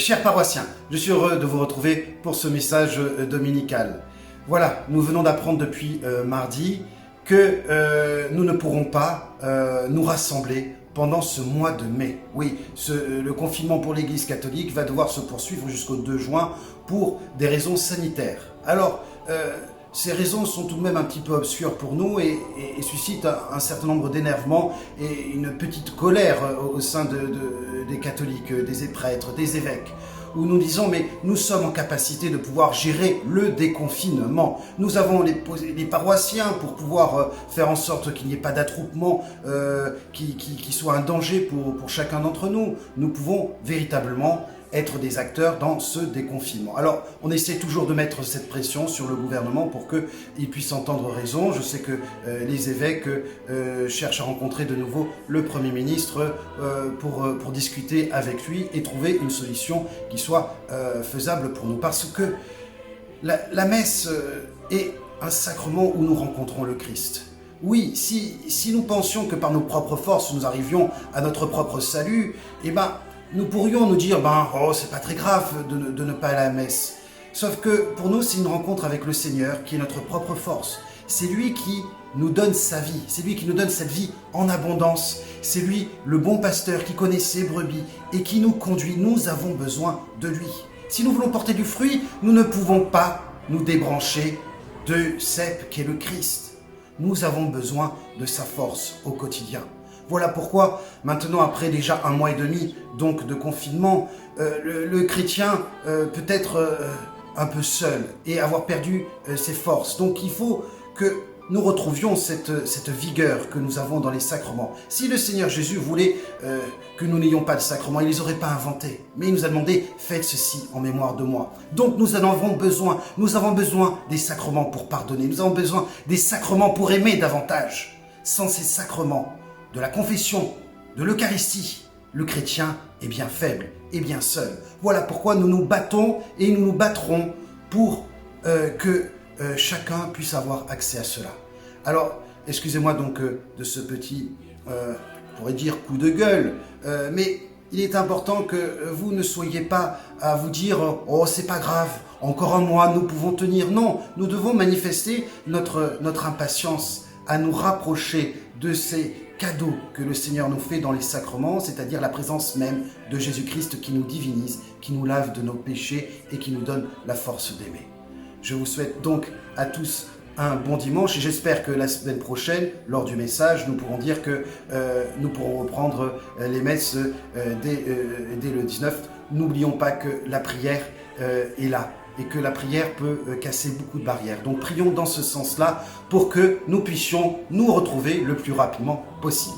Chers paroissiens, je suis heureux de vous retrouver pour ce message dominical. Voilà, nous venons d'apprendre depuis mardi que nous ne pourrons pas nous rassembler pendant ce mois de mai. Oui, le confinement pour l'Église catholique va devoir se poursuivre jusqu'au 2 juin pour des raisons sanitaires. Alors, ces raisons sont tout de même un petit peu obscures pour nous et suscitent un certain nombre d'énervements et une petite colère au sein des catholiques, des prêtres, des évêques, où nous disons mais nous sommes en capacité de pouvoir gérer le déconfinement. Nous avons les paroissiens pour pouvoir faire en sorte qu'il n'y ait pas d'attroupement qui soit un danger pour chacun d'entre nous. Nous pouvons véritablement être des acteurs dans ce déconfinement. Alors, on essaie toujours de mettre cette pression sur le gouvernement pour qu'il puisse entendre raison. Je sais que les évêques cherchent à rencontrer de nouveau le Premier ministre pour discuter avec lui et trouver une solution qui soit faisable pour nous. Parce que la messe est un sacrement où nous rencontrons le Christ. Oui, si nous pensions que par nos propres forces, nous arrivions à notre propre salut, eh ben, nous pourrions nous dire, oh, c'est pas très grave de ne pas aller à la messe. Sauf que pour nous, c'est une rencontre avec le Seigneur qui est notre propre force. C'est lui qui nous donne sa vie. C'est lui qui nous donne cette vie en abondance. C'est lui, le bon pasteur qui connaît ses brebis et qui nous conduit. Nous avons besoin de lui. Si nous voulons porter du fruit, nous ne pouvons pas nous débrancher de cep qu'est le Christ. Nous avons besoin de sa force au quotidien. Voilà pourquoi, maintenant, après déjà 1 mois et demi donc, de confinement, le chrétien peut être un peu seul et avoir perdu ses forces. Donc il faut que nous retrouvions cette vigueur que nous avons dans les sacrements. Si le Seigneur Jésus voulait que nous n'ayons pas de sacrements, il ne les aurait pas inventés. Mais il nous a demandé, faites ceci en mémoire de moi. Donc nous en avons besoin. Nous avons besoin des sacrements pour pardonner. Nous avons besoin des sacrements pour aimer davantage. Sans ces sacrements, de la confession, de l'Eucharistie, le chrétien est bien faible et bien seul. Voilà pourquoi nous nous battons et nous nous battrons pour que chacun puisse avoir accès à cela. Alors, excusez-moi donc de ce petit, on pourrait dire, coup de gueule, mais il est important que vous ne soyez pas à vous dire « Oh, c'est pas grave, encore 1 mois, nous pouvons tenir ». Non, nous devons manifester notre impatience à nous rapprocher de ces cadeaux que le Seigneur nous fait dans les sacrements, c'est-à-dire la présence même de Jésus-Christ qui nous divinise, qui nous lave de nos péchés et qui nous donne la force d'aimer. Je vous souhaite donc à tous un bon dimanche et j'espère que la semaine prochaine, lors du message, nous pourrons dire que nous pourrons reprendre les messes dès le 19. N'oublions pas que la prière est là et que la prière peut casser beaucoup de barrières. Donc prions dans ce sens-là pour que nous puissions nous retrouver le plus rapidement possible.